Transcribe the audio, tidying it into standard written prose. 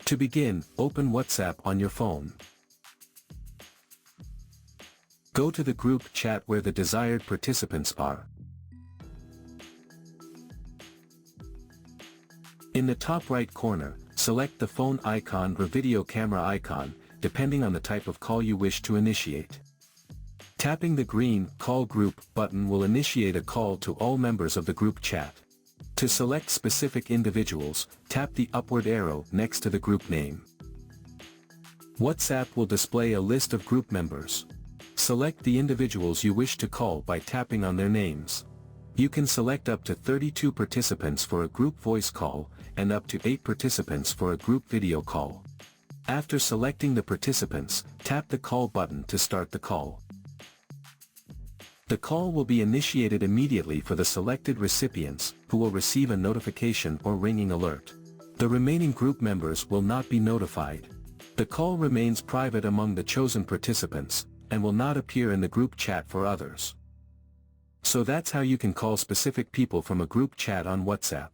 To begin, open WhatsApp on your phone. Go to the group chat where the desired participants are. In the top right corner, select the phone icon or video camera icon, depending on the type of call you wish to initiate. Tapping the green Call Group button will initiate a call to all members of the group chat. To select specific individuals, tap the upward arrow next to the group name. WhatsApp will display a list of group members. Select the individuals you wish to call by tapping on their names. You can select up to 32 participants for a group voice call, and up to 8 participants for a group video call. After selecting the participants, tap the call button to start the call. The call will be initiated immediately for the selected recipients, who will receive a notification or ringing alert. The remaining group members will not be notified. The call remains private among the chosen participants, and will not appear in the group chat for others. So that's how you can call specific people from a group chat on WhatsApp.